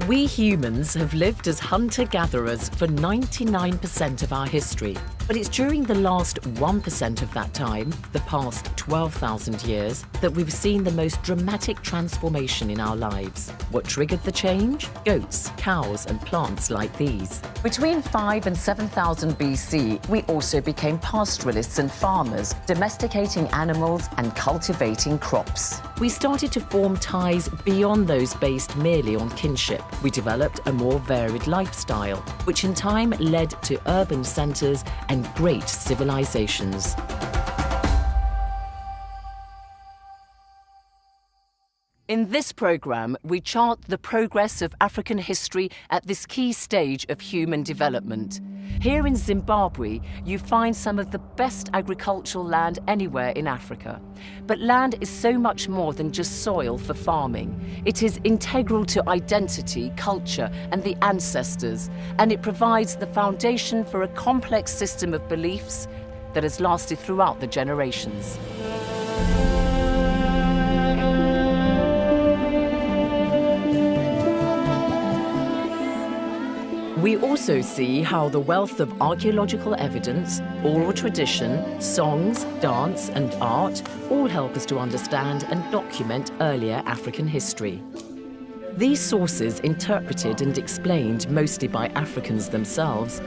We humans have lived as hunter-gatherers for 99% of our history. But it's during the last 1% of that time, the past 12,000 years, that we've seen the most dramatic transformation in our lives. What triggered the change? Goats, cows, and plants like these. Between 5 and 7,000 BC, we also became pastoralists and farmers, domesticating animals and cultivating crops. We started to form ties beyond those based merely on kinship. We developed a more varied lifestyle, which in time led to urban centres and great civilizations. In this programme, we chart the progress of African history at this key stage of human development. Here in Zimbabwe, you find some of the best agricultural land anywhere in Africa. But land is so much more than just soil for farming. It is integral to identity, culture, and the ancestors, and it provides the foundation for a complex system of beliefs that has lasted throughout the generations. We also see how the wealth of archaeological evidence, oral tradition, songs, dance, and art all help us to understand and document earlier African history. These sources, interpreted and explained mostly by Africans themselves,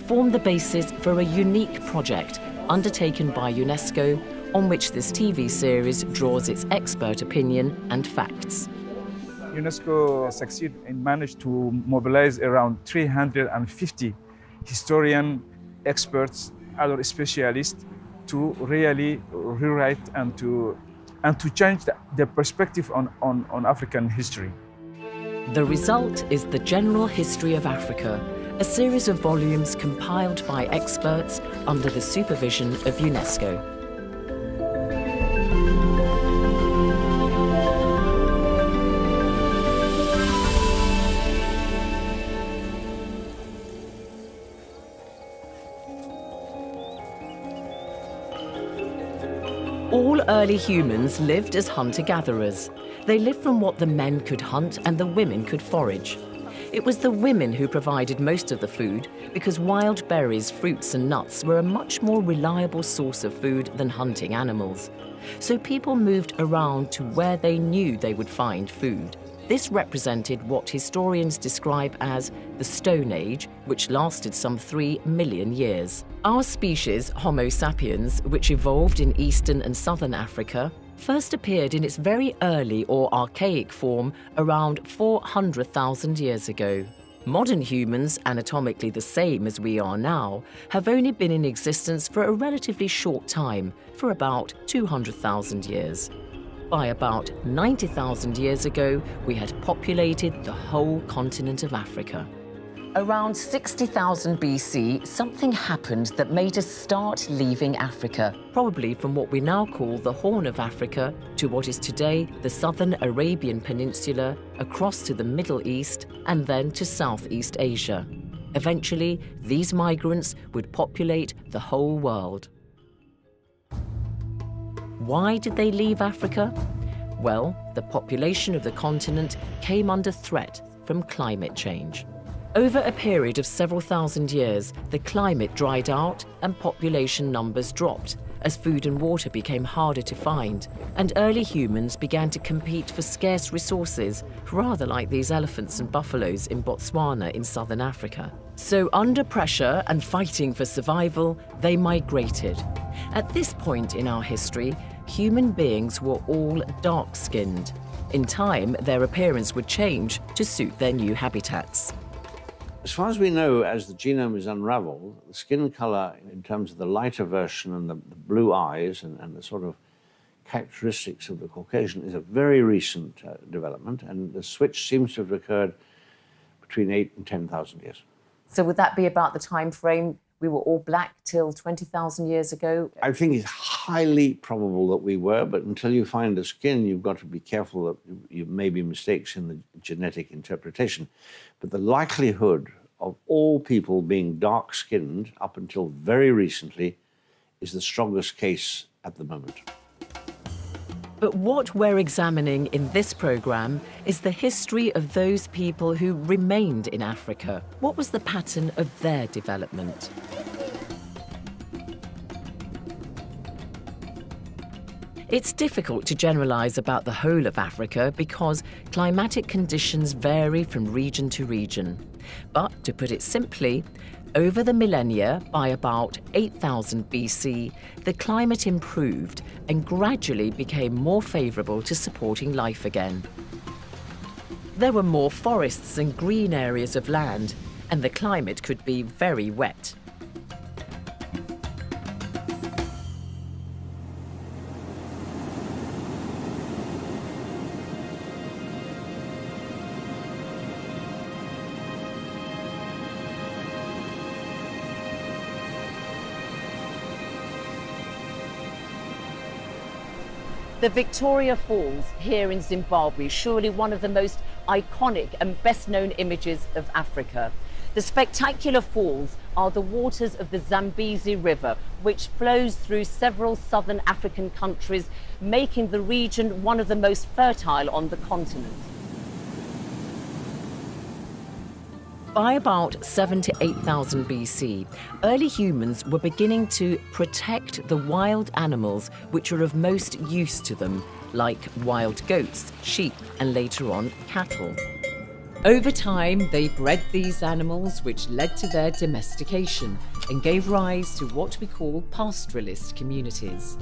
form the basis for a unique project undertaken by UNESCO, on which this TV series draws its expert opinion and facts. UNESCO succeeded and managed to mobilize around 350 historian, experts, other specialists to really rewrite and to change the perspective on African history. The result is the General History of Africa, a series of volumes compiled by experts under the supervision of UNESCO. All early humans lived as hunter-gatherers. They lived from what the men could hunt and the women could forage. It was the women who provided most of the food because wild berries, fruits and nuts were a much more reliable source of food than hunting animals. So people moved around to where they knew they would find food. This represented what historians describe as the Stone Age, which lasted some 3 million years. Our species, Homo sapiens, which evolved in eastern and southern Africa, first appeared in its very early or archaic form around 400,000 years ago. Modern humans, anatomically the same as we are now, have only been in existence for a relatively short time, for about 200,000 years. By about 90,000 years ago, we had populated the whole continent of Africa. Around 60,000 BC, something happened that made us start leaving Africa, probably from what we now call the Horn of Africa to what is today the southern Arabian Peninsula, across to the Middle East, and then to Southeast Asia. Eventually, these migrants would populate the whole world. Why did they leave Africa? Well, the population of the continent came under threat from climate change. Over a period of several thousand years, the climate dried out and population numbers dropped as food and water became harder to find, and early humans began to compete for scarce resources, rather like these elephants and buffaloes in Botswana in southern Africa. So under pressure and fighting for survival, they migrated. At this point in our history, human beings were all dark-skinned. In time, their appearance would change to suit their new habitats. As far as we know, as the genome is unraveled, the skin color in terms of the lighter version and the blue eyes and the sort of characteristics of the Caucasian is a very recent development, and the switch seems to have occurred between 8 and 10,000 years. So would that be about the time frame we were all black till 20,000 years ago? I think it's highly probable that we were, but until you find the skin, you've got to be careful that you may be mistakes in the genetic interpretation. But the likelihood of all people being dark-skinned up until very recently is the strongest case at the moment. But what we're examining in this programme is the history of those people who remained in Africa. What was the pattern of their development? It's difficult to generalise about the whole of Africa because climatic conditions vary from region to region. But to put it simply, over the millennia, by about 8000 BC, the climate improved and gradually became more favourable to supporting life again. There were more forests and green areas of land, and the climate could be very wet. The Victoria Falls here in Zimbabwe, surely one of the most iconic and best known images of Africa. The spectacular falls are the waters of the Zambezi River, which flows through several southern African countries, making the region one of the most fertile on the continent. By about 7 to 8,000 BC, early humans were beginning to protect the wild animals which are of most use to them, like wild goats, sheep, and later on, cattle. Over time, they bred these animals, which led to their domestication and gave rise to what we call pastoralist communities.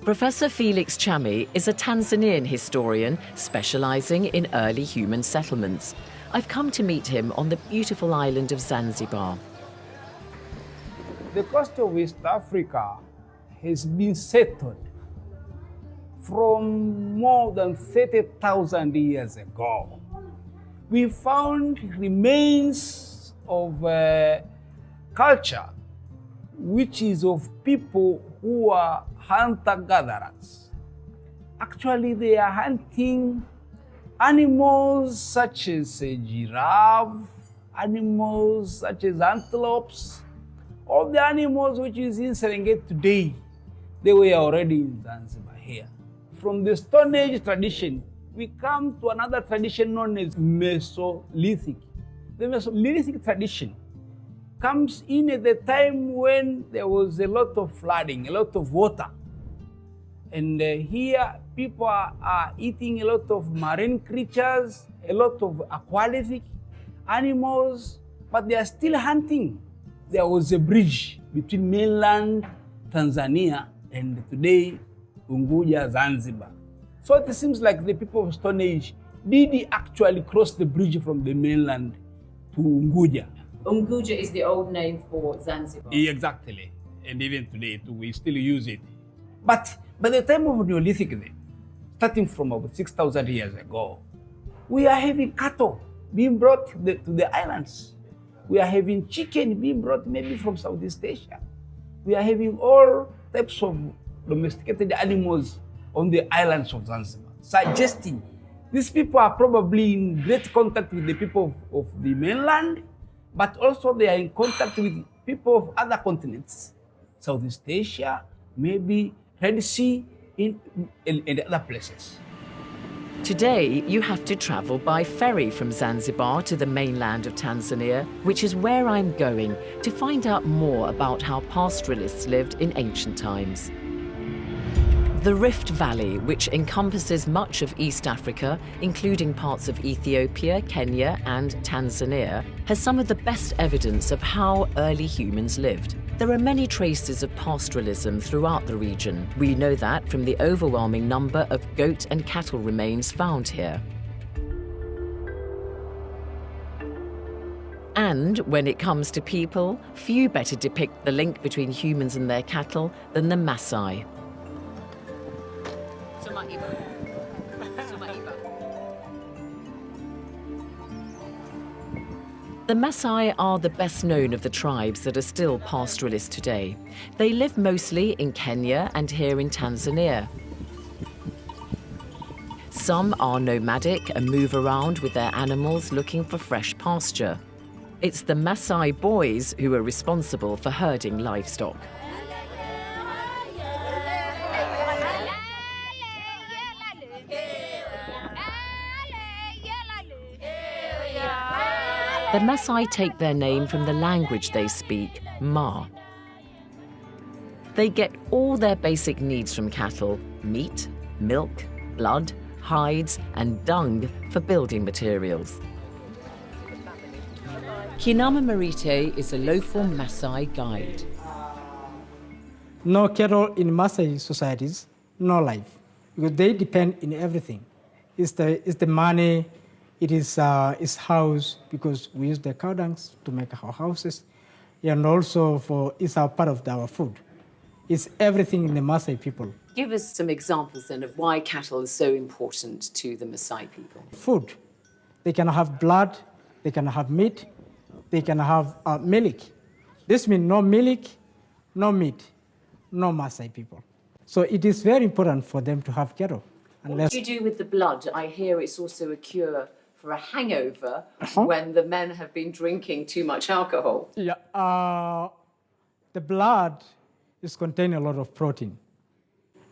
Professor Felix Chami is a Tanzanian historian specialising in early human settlements. I've come to meet him on the beautiful island of Zanzibar. The coast of East Africa has been settled from more than 30,000 years ago. We found remains of culture which is of people who are hunter-gatherers. Actually, they are hunting animals such as a giraffe, animals such as antelopes, all the animals which is in Serengeti today, they were already in Zanzibar here. From the Stone Age tradition, we come to another tradition known as Mesolithic. The Mesolithic tradition comes in at the time when there was a lot of flooding, a lot of water. And here, people are eating a lot of marine creatures, a lot of aquatic animals, but they are still hunting. There was a bridge between mainland Tanzania and today Unguja, Zanzibar. So it seems like the people of Stone Age did actually cross the bridge from the mainland to Unguja. Unguja is the old name for Zanzibar. Exactly. And even today, we still use it. But by the time of Neolithic, starting from about 6,000 years ago, we are having cattle being brought to the islands. We are having chicken being brought maybe from Southeast Asia. We are having all types of domesticated animals on the islands of Zanzibar, suggesting these people are probably in great contact with the people of the mainland, but also they are in contact with people of other continents, Southeast Asia, maybe Red Sea, in other places. Today, you have to travel by ferry from Zanzibar to the mainland of Tanzania, which is where I'm going to find out more about how pastoralists lived in ancient times. The Rift Valley, which encompasses much of East Africa, including parts of Ethiopia, Kenya, and Tanzania, has some of the best evidence of how early humans lived. There are many traces of pastoralism throughout the region. We know that from the overwhelming number of goat and cattle remains found here. And when it comes to people, few better depict the link between humans and their cattle than the Maasai. The Maasai are the best known of the tribes that are still pastoralists today. They live mostly in Kenya and here in Tanzania. Some are nomadic and move around with their animals looking for fresh pasture. It's the Maasai boys who are responsible for herding livestock. The Maasai take their name from the language they speak, Ma. They get all their basic needs from cattle: meat, milk, blood, hides, and dung for building materials. Kinama Marite is a local Maasai guide. No cattle in Maasai societies, no life, because they depend in everything. It's the money, it is house, because we use the cow dungs to make our houses, and also it's our part of our food. It's everything in the Maasai people. Give us some examples then of why cattle is so important to the Maasai people. Food. They can have blood, they can have meat, they can have milk. This means no milk, no meat, no Maasai people. So it is very important for them to have cattle. What do you do with the blood? I hear it's also a cure for a hangover when the men have been drinking too much alcohol. Yeah, the blood is containing a lot of protein.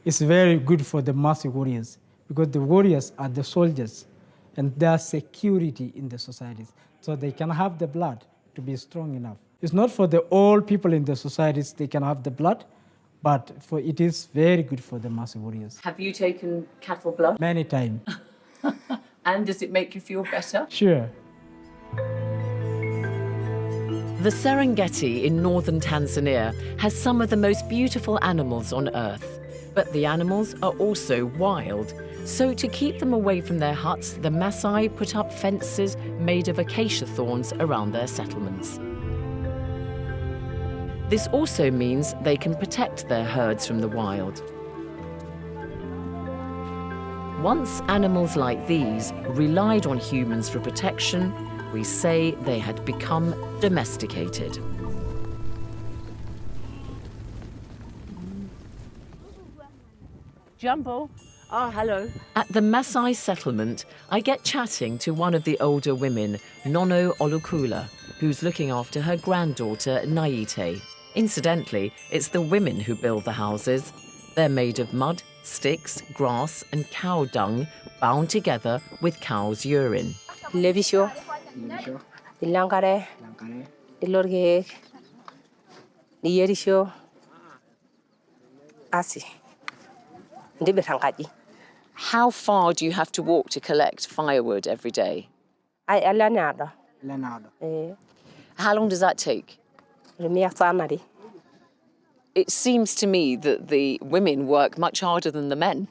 It's very good for the Maasai warriors because the warriors are the soldiers and their security in the societies. So they can have the blood to be strong enough. It's not for the old people in the societies they can have the blood, but it is very good for the Maasai warriors. Have you taken cattle blood? Many times. And does it make you feel better? Sure. The Serengeti in northern Tanzania has some of the most beautiful animals on Earth. But the animals are also wild. So to keep them away from their huts, the Maasai put up fences made of acacia thorns around their settlements. This also means they can protect their herds from the wild. Once animals like these relied on humans for protection, we say they had become domesticated. Jumbo. Oh, hello. At the Maasai settlement, I get chatting to one of the older women, Nono Olukula, who's looking after her granddaughter, Naite. Incidentally, it's the women who build the houses. They're made of mud, sticks, grass, and cow dung bound together with cow's urine. Levisho. Ilankare. Ilorge. Yerisho. Asi. How far do you have to walk to collect firewood every day? How long does that take? It seems to me that the women work much harder than the men.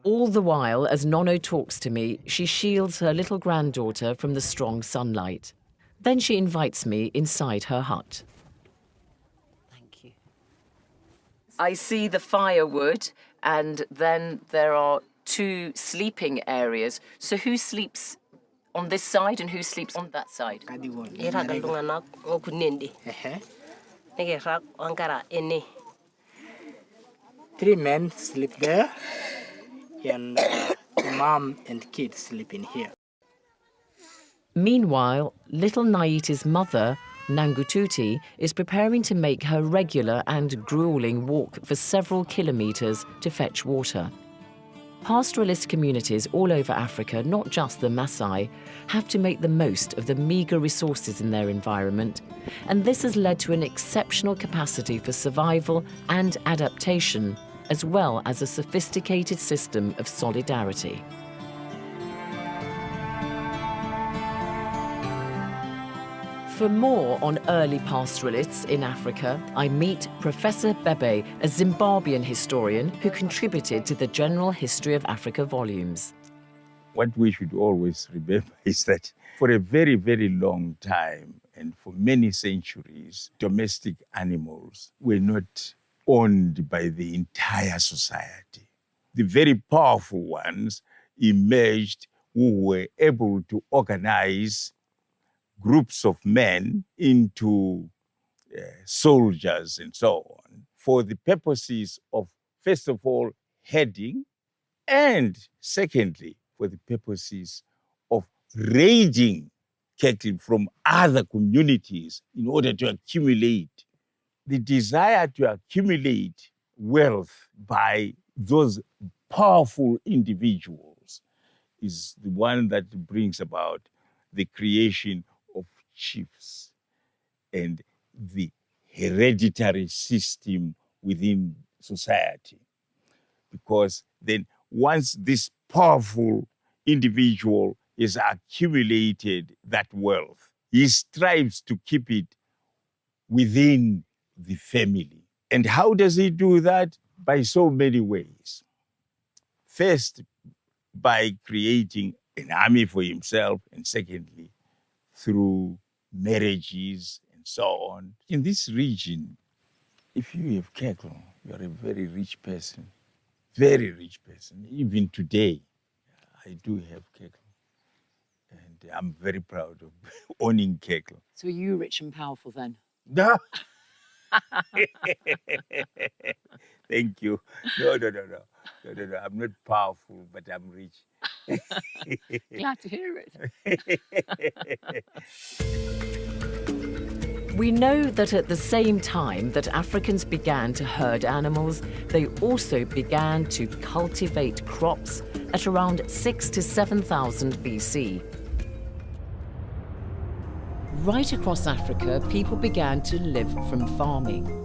All the while, as Nono talks to me, she shields her little granddaughter from the strong sunlight. Then she invites me inside her hut. Thank you. I see the firewood, and then there are two sleeping areas. So who sleeps on this side and who sleeps on that side? 3 men sleep there, and mom and kids sleep in here. Meanwhile, little Naiti's mother, Nangututi, is preparing to make her regular and grueling walk for several kilometers to fetch water. Pastoralist communities all over Africa, not just the Maasai, have to make the most of the meager resources in their environment, and this has led to an exceptional capacity for survival and adaptation, as well as a sophisticated system of solidarity. For more on early pastoralists in Africa, I meet Professor Bebe, a Zimbabwean historian who contributed to the General History of Africa volumes. What we should always remember is that for a very, very long time and for many centuries, domestic animals were not owned by the entire society. The very powerful ones emerged who were able to organize groups of men into soldiers and so on for the purposes of, first of all, herding, and secondly, for the purposes of raiding cattle from other communities in order to accumulate the desire to accumulate wealth by those powerful individuals is the one that brings about the creation of chiefs and the hereditary system within society. Because then once this powerful individual has accumulated that wealth, he strives to keep it within the family. And how does he do that? By so many ways. First, by creating an army for himself, and secondly, through marriages and so on. In this region, if you have cattle, you are a very rich person. Very rich person. Even today, I do have cattle. And I'm very proud of owning cattle. So are you rich and powerful then? No. Thank you. No. I'm not powerful, but I'm rich. Glad to hear it. We know that at the same time that Africans began to herd animals, they also began to cultivate crops at around 6,000 to 7,000 BC. Right across Africa, people began to live from farming.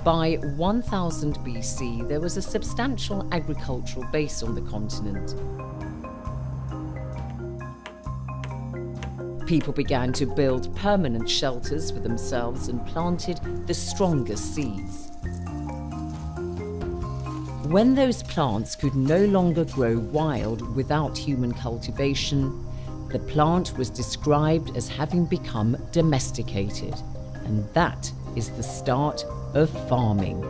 By 1000 BC, there was a substantial agricultural base on the continent. People began to build permanent shelters for themselves and planted the strongest seeds. When those plants could no longer grow wild without human cultivation, the plant was described as having become domesticated, and that is the start of farming.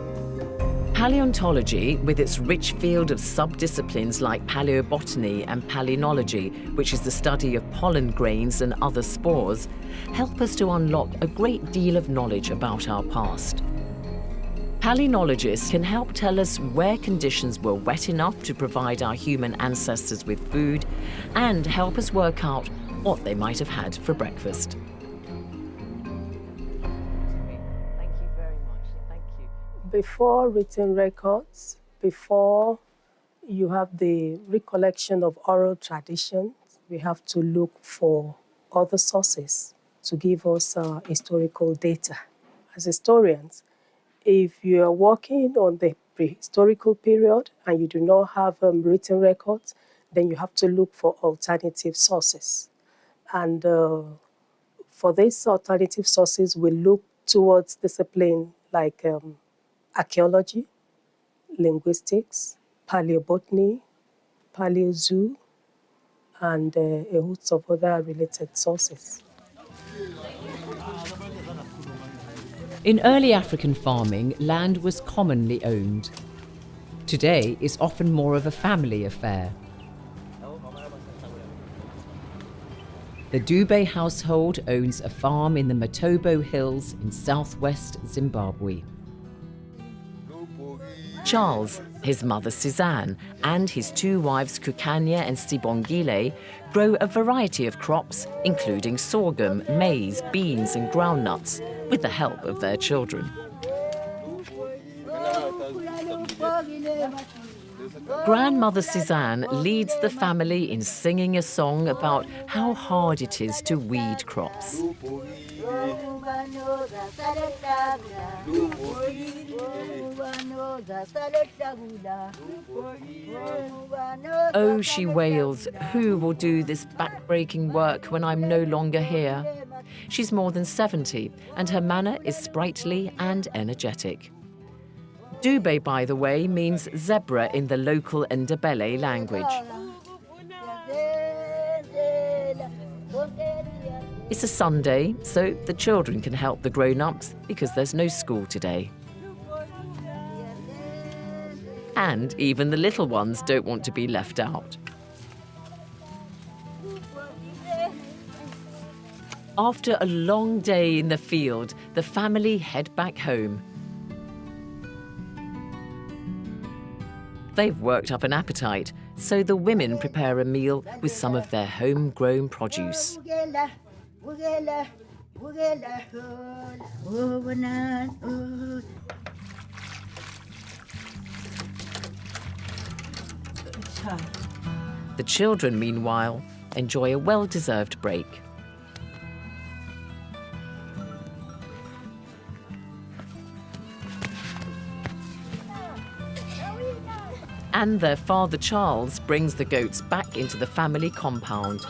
Paleontology, with its rich field of sub-disciplines like paleobotany and palynology, which is the study of pollen grains and other spores, help us to unlock a great deal of knowledge about our past. Palynologists can help tell us where conditions were wet enough to provide our human ancestors with food and help us work out what they might have had for breakfast. Before written records, before you have the recollection of oral traditions, we have to look for other sources to give us historical data. As historians, if you are working on the prehistorical period and you do not have written records, then you have to look for alternative sources. And for these alternative sources, we look towards discipline like archaeology, linguistics, paleobotany, paleozoo, and a host of other related sources. In early African farming, land was commonly owned. Today, it's often more of a family affair. The Dube household owns a farm in the Matobo Hills in southwest Zimbabwe. Charles, his mother Suzanne, and his two wives Kukanya and Sibongile grow a variety of crops, including sorghum, maize, beans, and groundnuts, with the help of their children. Grandmother Suzanne leads the family in singing a song about how hard it is to weed crops. Oh, she wails, who will do this back-breaking work when I'm no longer here? She's more than 70, and her manner is sprightly and energetic. Dube, by the way, means zebra in the local Ndebele language. It's a Sunday, so the children can help the grown-ups because there's no school today. And even the little ones don't want to be left out. After a long day in the field, the family head back home. They've worked up an appetite, so the women prepare a meal with some of their homegrown produce. The children, meanwhile, enjoy a well-deserved break. And their father Charles brings the goats back into the family compound.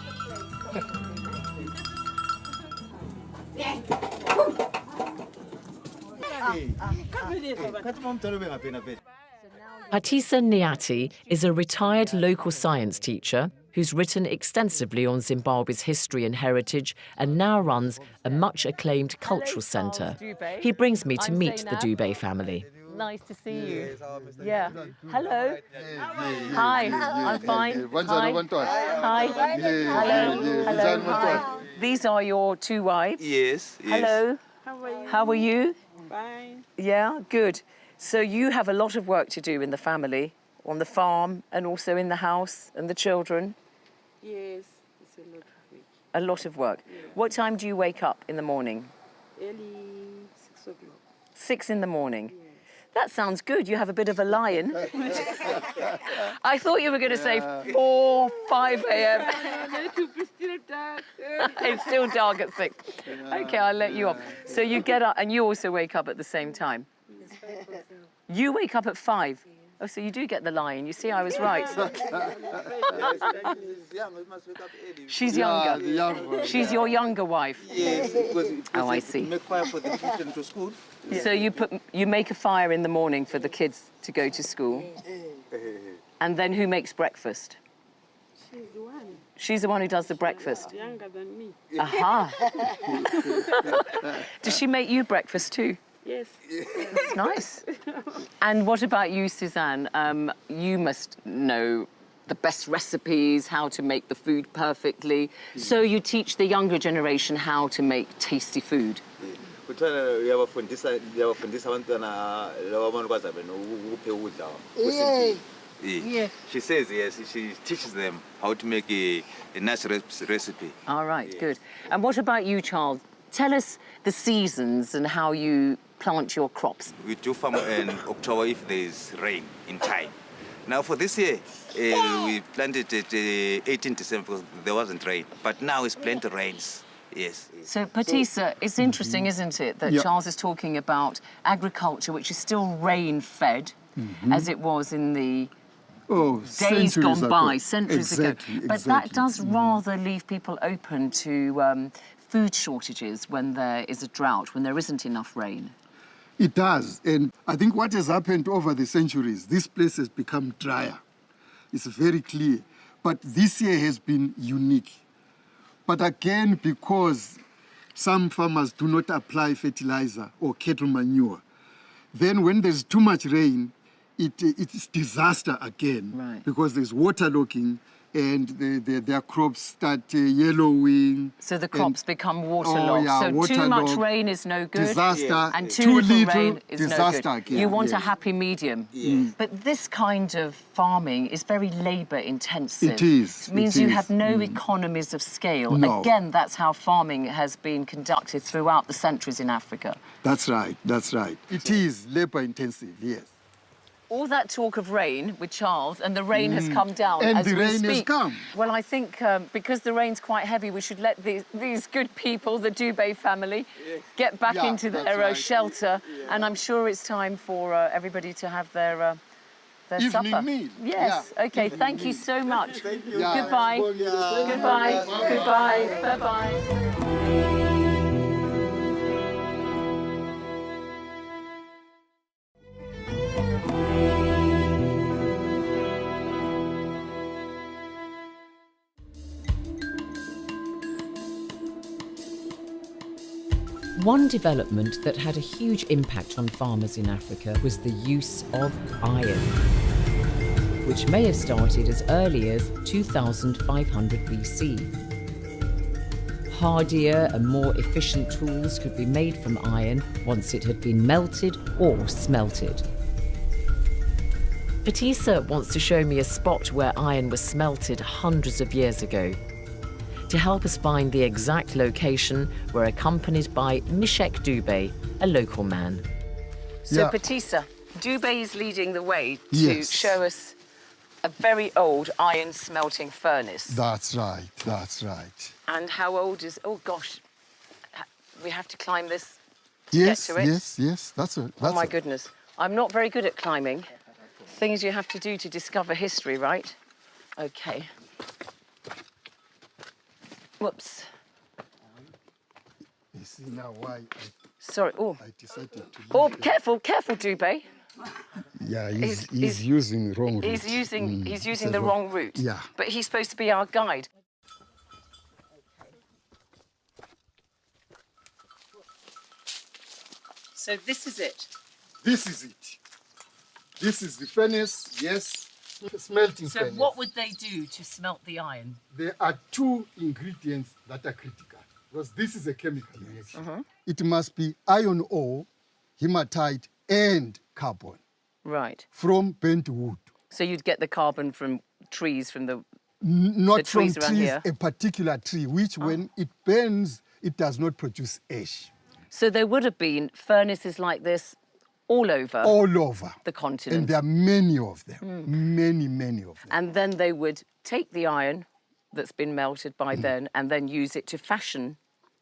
Patisa Nyati is a retired local science teacher who's written extensively on Zimbabwe's history and heritage and now runs a much-acclaimed cultural centre. He brings me to meet the Dube family. Nice to see you. Yeah. Hello. Hi. I'm fine. Hi. Hi. Hello. Hello. Hi. These are your two wives? Yes. Hello. How are you? Fine. Yeah, good. So you have a lot of work to do in the family, on the farm, and also in the house and the children? Yes, it's a lot of work. A lot of work. Yeah. What time do you wake up in the morning? Early 6 o'clock. 6 in the morning? Yeah. That sounds good. You have a bit of a lion. I thought you were going to say 4, 5 a.m. It's still dark. It's still dark at 6. Okay, I'll let you off. So you get up and you also wake up at the same time? You wake up at 5? Oh, so you do get the lion. You see, I was right. She's younger. She's your younger wife. Yes, because oh, I see. Make fire for the children to school. So you make a fire in the morning for the kids to go to school. And then who makes breakfast? She's the one. She's the one who does the breakfast. Younger than me. Aha. Does she make you breakfast too? Yes. That's nice. And what about you, Suzanne? You must know the best recipes, how to make the food perfectly. So you teach the younger generation how to make tasty food. Yeah. She says yes, she teaches them how to make a nice recipe. All right, good. And what about you, Charles? Tell us the seasons and how you plant your crops. We do farm in October if there is rain in time. Now for this year, we planted it 18 December because there wasn't rain. But now it's plenty rains. Yes. So, Patisa, it's interesting, isn't it, that Charles is talking about agriculture, which is still rain-fed, as it was in the days gone by, centuries ago. But that does rather leave people open to food shortages when there is a drought, when there isn't enough rain. It does. And I think what has happened over the centuries, this place has become drier. It's very clear. But this year has been unique. But again, because some farmers do not apply fertilizer or cattle manure, then when there's too much rain, it's disaster again. Right. Because there's waterlogging and their crops start yellowing. So the crops become waterlogged. So too much rain is no good. Disaster. And too little rain is disaster no good. again. You want a happy medium. But this kind of farming is very labour intensive. It is. It means you have no economies of scale. No. Again, that's how farming has been conducted throughout the centuries in Africa. That's right, that's right. It is labour intensive, yes. All that talk of rain with Charles, and the rain has come down and as we speak. And the rain has come. Well, I think because the rain's quite heavy, we should let these good people, the Dube family, get back into their shelter. And I'm sure it's time for everybody to have their supper. Meal. Yes. Okay. Evening Thank you meal. so much. Yeah. Goodbye. Goodbye. Goodbye. Bye-bye. One development that had a huge impact on farmers in Africa was the use of iron, which may have started as early as 2500 BC. Hardier and more efficient tools could be made from iron once it had been melted or smelted. Patisa wants to show me a spot where iron was smelted hundreds of years ago. To help us find the exact location, we're accompanied by Mishek Dube, a local man. So, Yeah. Patisa, Dube is leading the way to Yes. show us a very old iron smelting furnace. That's right, that's right. And how old is... Oh, gosh. We have to climb this Yes, to it? yes, that's it. Oh, my goodness. I'm not very good at climbing. Things you have to do to discover history, right? OK. Whoops. You see now why Sorry. Oh, I decided to leave oh, them. careful, careful, Dube. Yeah, He's- he's using wrong route. He's using It's the a wrong route. Yeah. But he's supposed to be our guide. So this is it. This is it. This is the furnace, yes, smelting So furnace. what would they do to smelt the iron? There are two ingredients that are critical, because this is a chemical reaction. It must be iron ore, hematite, and carbon Right. from burnt wood. So you'd get the carbon from trees from the... Not The from trees around trees, here? a particular tree, which when it burns, it does not produce ash. So there would have been furnaces like this all over All over. the continent. And there are many of them, many of them. And then they would take the iron that's been melted by then and then use it to fashion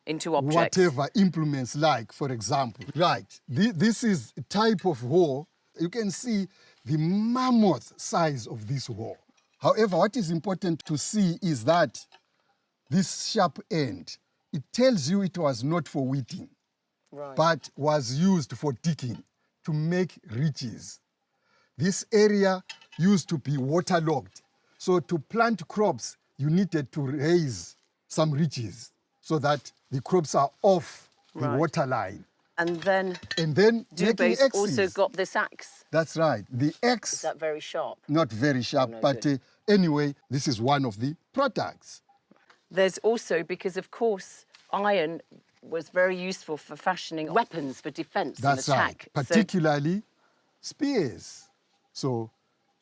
into objects. Whatever implements like, for example. Right, this is a type of hoe. You can see the mammoth size of this hoe. However, what is important to see is that this sharp end, it tells you it was not for wheating, but was used for digging to make ridges. This area used to be waterlogged. So to plant crops, you needed to raise some ridges so that the crops are off the Right. water line. And then And then making Dube's axes. also got this axe. That's right. The Is axe, that very sharp? not very sharp, no, but good. anyway, this is one of the products. There's also, because of course, iron was very useful for fashioning weapons for defense That's and right. attack. So Particularly spears. So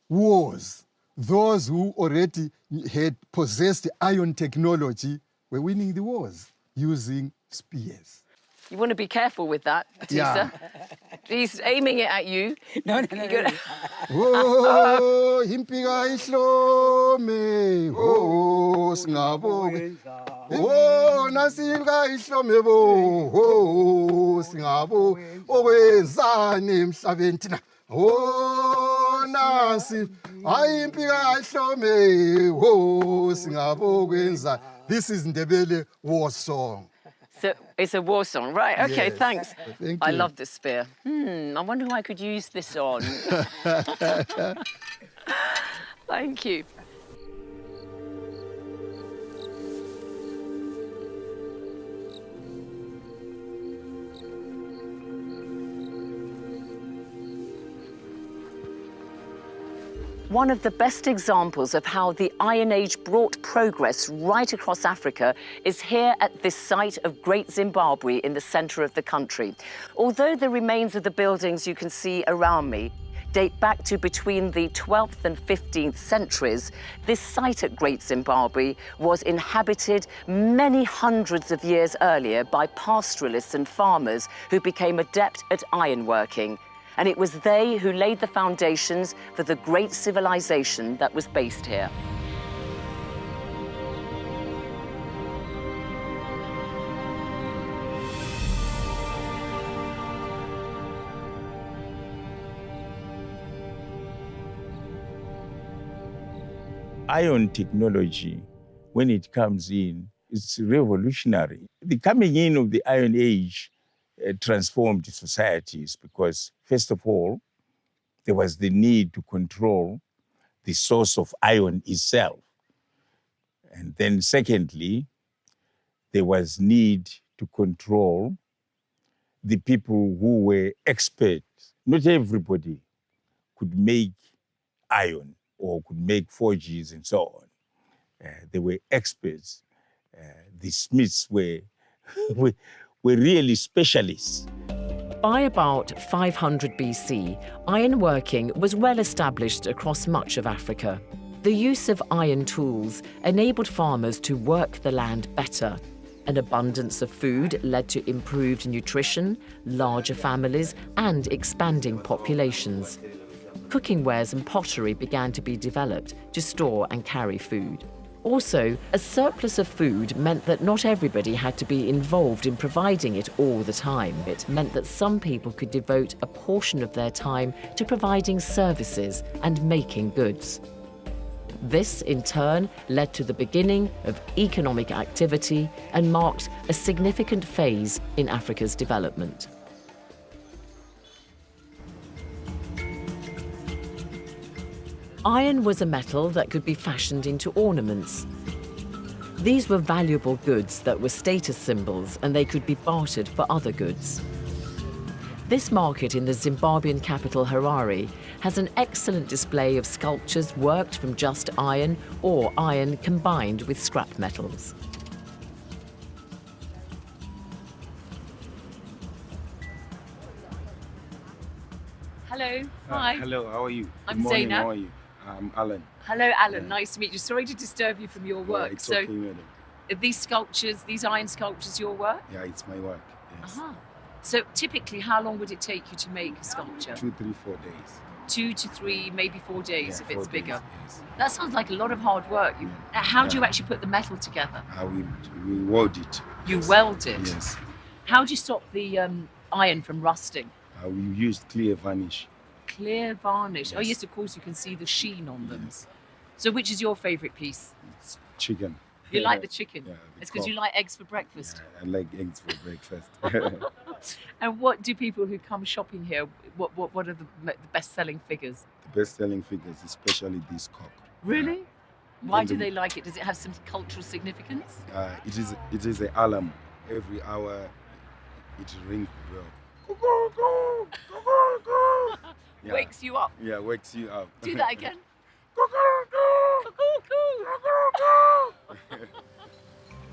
wars, those who already had possessed iron technology were winning the wars using spears. you want to be careful with that, Patisa. He's aiming it at you. No. Oh, impika ihlome, oh, singaboke. Oh, nasika ihlome bo, oh, singaboke. Okwenzani emhlabeni thina? Oh, nasi, hayi impika ihlome, oh, singaboke wenzani. This is Ndebele war song. So it's a war song, right? Okay, Yes. thanks. Thank I you. love this spear. I wonder who I could use this on. Thank you. One of the best examples of how the Iron Age brought progress right across Africa is here at this site of Great Zimbabwe in the center of the country. Although the remains of the buildings you can see around me date back to between the 12th and 15th centuries, this site at Great Zimbabwe was inhabited many hundreds of years earlier by pastoralists and farmers who became adept at ironworking. And it was they who laid the foundations for the great civilization that was based here. Iron technology, when it comes in, it's revolutionary. The coming in of the Iron Age transformed societies because, first of all, there was the need to control the source of iron itself. And then secondly, there was need to control the people who were experts. Not everybody could make iron or could make forges and so on. They were experts. The smiths were really specialists. By about 500 BC, ironworking was well established across much of Africa. The use of iron tools enabled farmers to work the land better. An abundance of food led to improved nutrition, larger families, and expanding populations. Cooking wares and pottery began to be developed to store and carry food. Also, a surplus of food meant that not everybody had to be involved in providing it all the time. It meant that some people could devote a portion of their time to providing services and making goods. This, in turn, led to the beginning of economic activity and marked a significant phase in Africa's development. Iron was a metal that could be fashioned into ornaments. These were valuable goods that were status symbols, and they could be bartered for other goods. This market in the Zimbabwean capital Harare has an excellent display of sculptures worked from just iron or iron combined with scrap metals. Hello. Hi. Hello, how are you? I'm Good morning, Zeinab. How are you? I'm Alan. Hello, Alan. Nice to meet you. Sorry to disturb you from your work. It's okay, madam. Are these sculptures, these iron sculptures, your work? Yeah, it's my work. Yes. So typically, how long would it take you to make a sculpture? 2, 3, 4 days. 2 to 3, maybe 4 days if it's 4 bigger. days, yes. That sounds like a lot of hard work. How do you actually put the metal together? We weld it. You weld it? Yes. How do you stop the iron from rusting? We used clear varnish. Clear varnish. Yes. Oh yes, of course you can see the sheen on them. Yes. So which is your favourite piece? It's chicken. You like the chicken? Yeah, it's because you like eggs for breakfast. I like eggs for breakfast. And what do people who come shopping here, what are the best-selling figures? The best-selling figures, especially this cock. Really? Why do they like it? Does it have some cultural significance? It is an alarm. Every hour it rings the bell. Yeah. Wakes you up? Yeah, wakes you up. Do that again.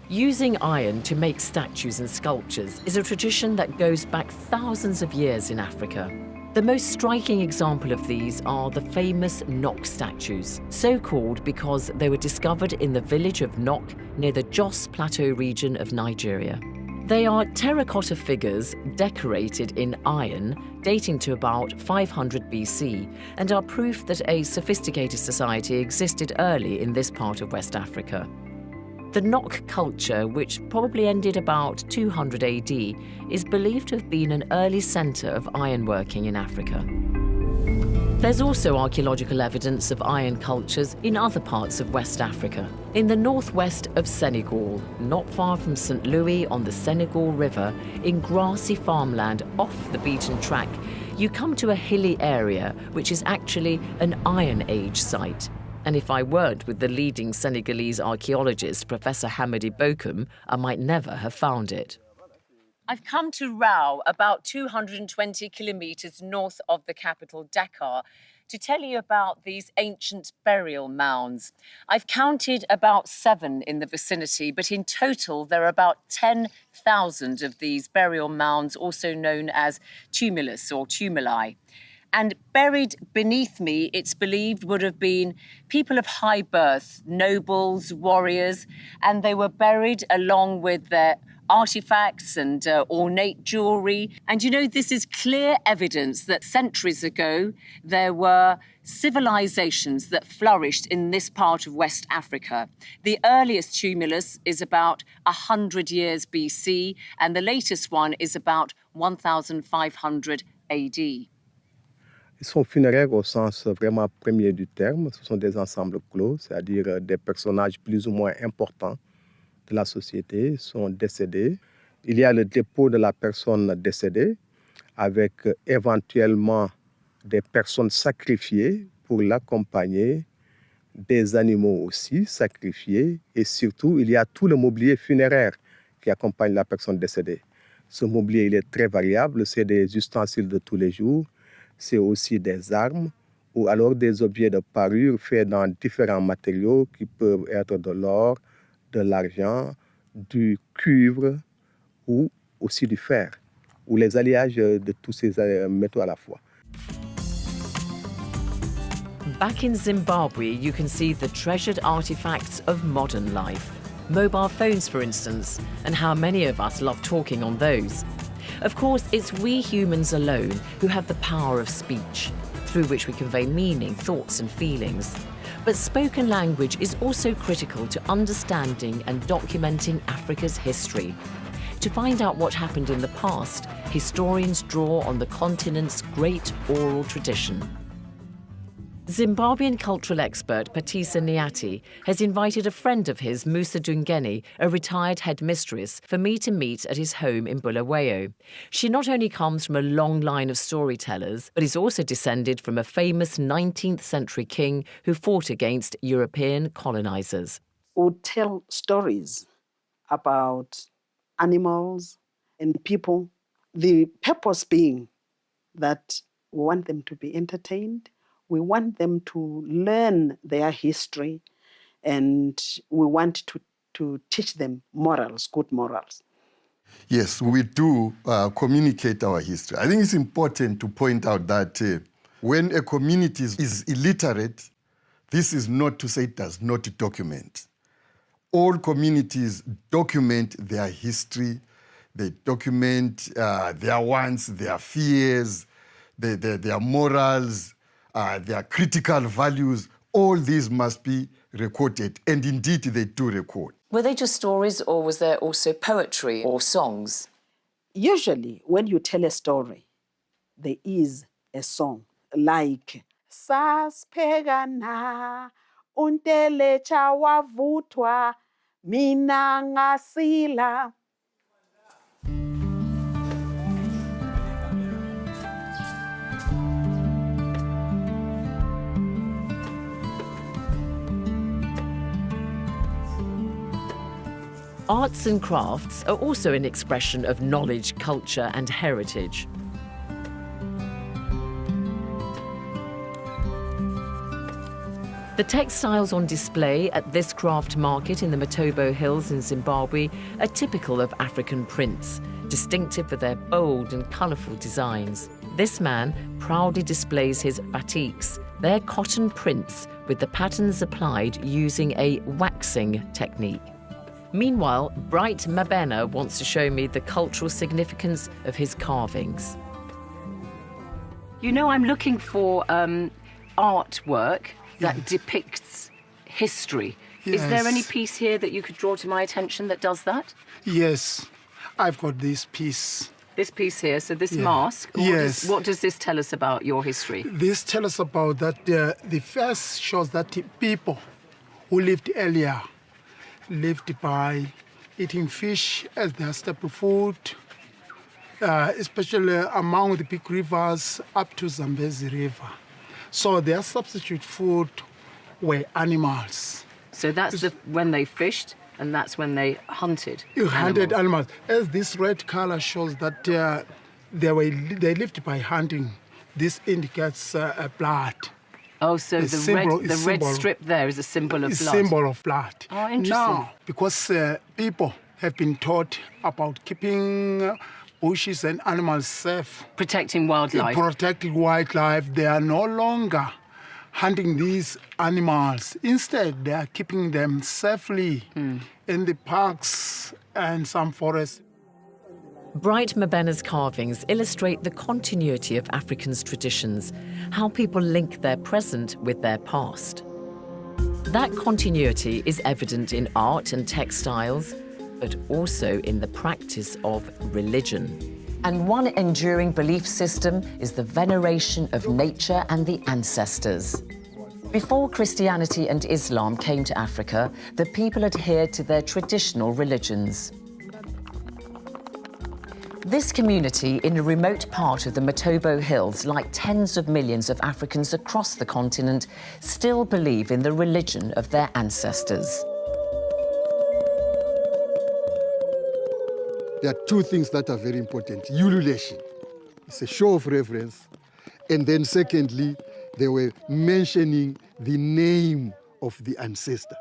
Using iron to make statues and sculptures is a tradition that goes back thousands of years in Africa. The most striking example of these are the famous Nok statues, so called because they were discovered in the village of Nok near the Jos Plateau region of Nigeria. They are terracotta figures decorated in iron, dating to about 500 BC, and are proof that a sophisticated society existed early in this part of West Africa. The Nok culture, which probably ended about 200 AD, is believed to have been an early centre of ironworking in Africa. There's also archaeological evidence of iron cultures in other parts of West Africa. In the northwest of Senegal, not far from St. Louis on the Senegal River, in grassy farmland off the beaten track, you come to a hilly area which is actually an Iron Age site. And if I weren't with the leading Senegalese archaeologist, Professor Hamadi Bokum, I might never have found it. I've come to Rao, about 220 kilometres north of the capital, Dakar, to tell you about these ancient burial mounds. I've counted about 7 in the vicinity, but in total there are about 10,000 of these burial mounds, also known as tumulus or tumuli. And buried beneath me, it's believed, would have been people of high birth, nobles, warriors, and they were buried along with their artifacts and ornate jewellery. And you know, this is clear evidence that centuries ago there were civilizations that flourished in this part of West Africa. The earliest tumulus is about 100 years BC, and the latest one is about 1500 AD. Ils sont funéraires au sens vraiment premier du terme. Ce sont des ensembles clos, c'est-à-dire des personnages plus ou moins importants de la société sont décédés. Il y a le dépôt de la personne décédée avec éventuellement des personnes sacrifiées pour l'accompagner, des animaux aussi sacrifiés et surtout il y a tout le mobilier funéraire qui accompagne la personne décédée. Ce mobilier il est très variable, c'est des ustensiles de tous les jours, c'est aussi des armes ou alors des objets de parure faits dans différents matériaux qui peuvent être de l'or, de l'argent, du cuivre ou aussi du fer, ou les alliages de tous ces métaux à la fois. Back in Zimbabwe, you can see the treasured artifacts of modern life. Mobile phones, for instance, and how many of us love talking on those. Of course, it's we humans alone who have the power of speech, through which we convey meaning, thoughts and feelings. But spoken language is also critical to understanding and documenting Africa's history. To find out what happened in the past, historians draw on the continent's great oral tradition. Zimbabwean cultural expert Patisa Nyati has invited a friend of his, Musa Dungeni, a retired headmistress, for me to meet at his home in Bulawayo. She not only comes from a long line of storytellers, but is also descended from a famous 19th century king who fought against European colonizers. Would tell stories about animals and people, the purpose being that we want them to be entertained. We want them to learn their history, and we want to teach them morals, good morals. Yes, we do communicate our history. I think it's important to point out that when a community is illiterate, this is not to say it does not document. All communities document their history, they document their wants, their fears, their morals, their critical values. All these must be recorded, and indeed they do record. Were they just stories, or was there also poetry or songs? Usually, when you tell a story, there is a song like Saspegana untelecha wavutwa mina ngasila. Arts and crafts are also an expression of knowledge, culture and heritage. The textiles on display at this craft market in the Matobo Hills in Zimbabwe are typical of African prints, distinctive for their bold and colourful designs. This man proudly displays his batiks. They're cotton prints with the patterns applied using a waxing technique. Meanwhile, Bright Mabena wants to show me the cultural significance of his carvings. You know, I'm looking for artwork that depicts history. Yes. Is there any piece here that you could draw to my attention that does that? Yes, I've got this piece. This piece here, so this Yeah. mask. Yes. What does this tell us about your history? This tells us about that the first shows that the people who lived earlier lived by eating fish as their staple food, especially among the big rivers up to Zambezi River. So their substitute food were animals. So that's when they fished, and that's when they hunted. You hunted animals. As this red color shows that they lived by hunting, this indicates blood. Oh, so the red strip there is a symbol of blood. Symbol of blood. Oh, interesting. Now, because people have been taught about keeping bushes and animals safe. Protecting wildlife. Protecting wildlife. They are no longer hunting these animals. Instead, they are keeping them safely in the parks and some forests. Bright Mabena's carvings illustrate the continuity of Africans' traditions, how people link their present with their past. That continuity is evident in art and textiles, but also in the practice of religion. And one enduring belief system is the veneration of nature and the ancestors. Before Christianity and Islam came to Africa, the people adhered to their traditional religions. This community in a remote part of the Matobo Hills, like tens of millions of Africans across the continent, still believe in the religion of their ancestors. There are two things that are very important. Ululation, it's a show of reverence. And then secondly, they were mentioning the name of the ancestor.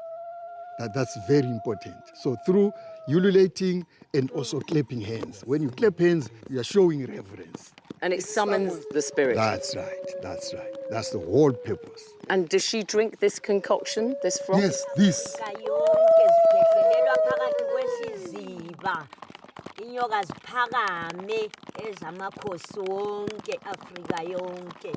That's very important. So through ululating and also clapping hands. When you clap hands, you are showing reverence. And it summons the spirit. That's right, that's right. That's the whole purpose. And does she drink this concoction, this froth? Yes, this. Inyoka ziphakame ezamakhosi wonke Afrika yonke.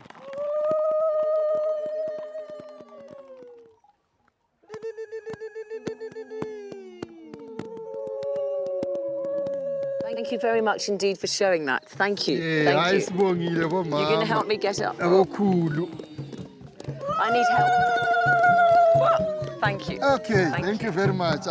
Thank you very much indeed for showing that. Thank you. Thank you. You're going to help me get up. I need help. Thank you. Okay, thank you very much.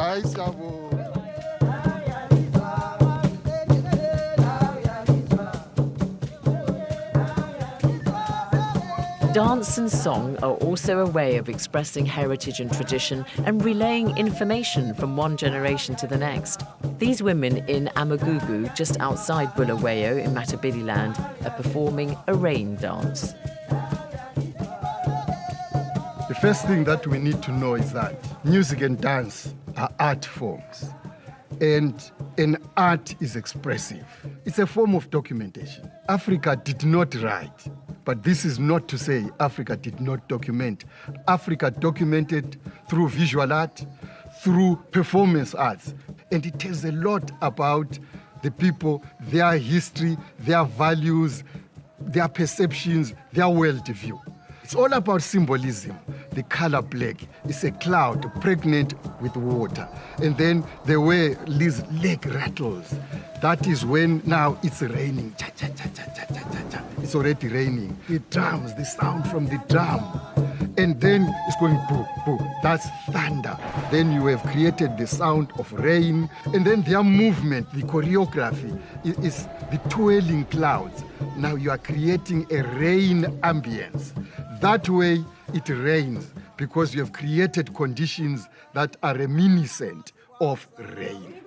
Dance and song are also a way of expressing heritage and tradition and relaying information from one generation to the next. These women in Amagugu, just outside Bulawayo in Matabeleland, are performing a rain dance. The first thing that we need to know is that music and dance are art forms. And an art is expressive. It's a form of documentation. Africa did not write, but this is not to say Africa did not document. Africa documented through visual art, through performance arts. And it tells a lot about the people, their history, their values, their perceptions, their worldview. It's all about symbolism. The color black is a cloud pregnant with water. And then the way this leg rattles, that is when now it's raining. Cha, cha, cha, cha, cha, cha, cha, cha. It's already raining. The drums, the sound from the drum. And then it's going boom, boom. That's thunder. Then you have created the sound of rain. And then their movement, the choreography, is the twirling clouds. Now you are creating a rain ambience. That way it rains because you have created conditions that are reminiscent of rain.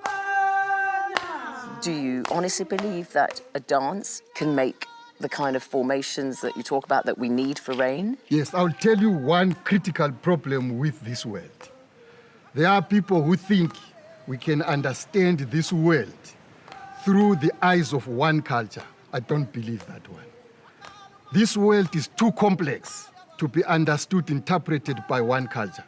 Do you honestly believe that a dance can make the kind of formations that you talk about that we need for rain? Yes, I'll tell you one critical problem with this world. There are people who think we can understand this world through the eyes of one culture. I don't believe that one. This world is too complex to be understood, interpreted by one culture.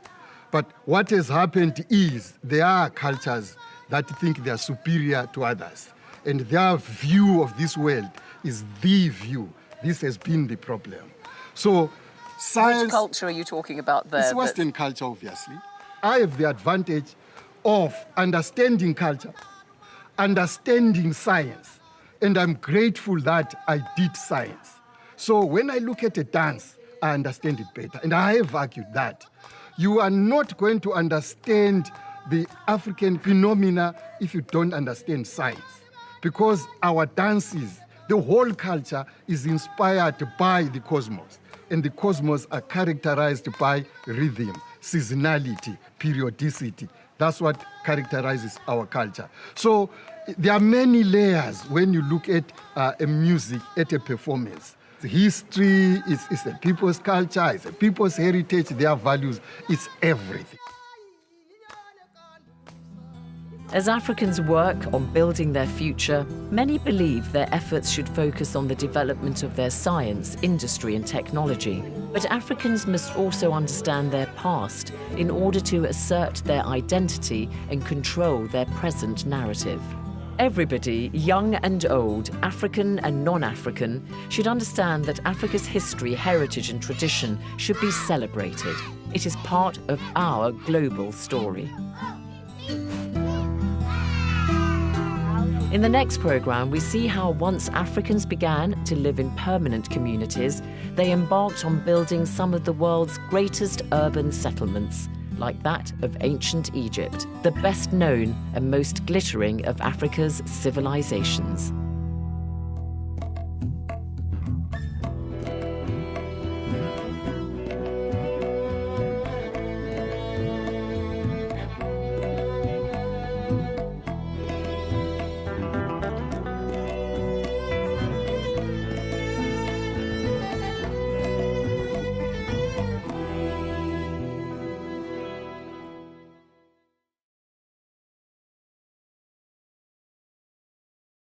But what has happened is there are cultures that think they are superior to others. And their view of this world is the view. This has been the problem. So science... Which culture are you talking about there? It's Western culture, obviously. I have the advantage of understanding culture, understanding science, and I'm grateful that I did science. So when I look at a dance, I understand it better. And I have argued that you are not going to understand the African phenomena if you don't understand science. Because our dances, the whole culture is inspired by the cosmos. And the cosmos are characterized by rhythm, seasonality, periodicity. That's what characterizes our culture. So there are many layers when you look at a music, at a performance. The history is the people's culture, it's the people's heritage, their values, it's everything. As Africans work on building their future, many believe their efforts should focus on the development of their science, industry and technology. But Africans must also understand their past in order to assert their identity and control their present narrative. Everybody, young and old, African and non-African, should understand that Africa's history, heritage and tradition should be celebrated. It is part of our global story. In the next program, we see how once Africans began to live in permanent communities, they embarked on building some of the world's greatest urban settlements, like that of ancient Egypt, the best known and most glittering of Africa's civilizations.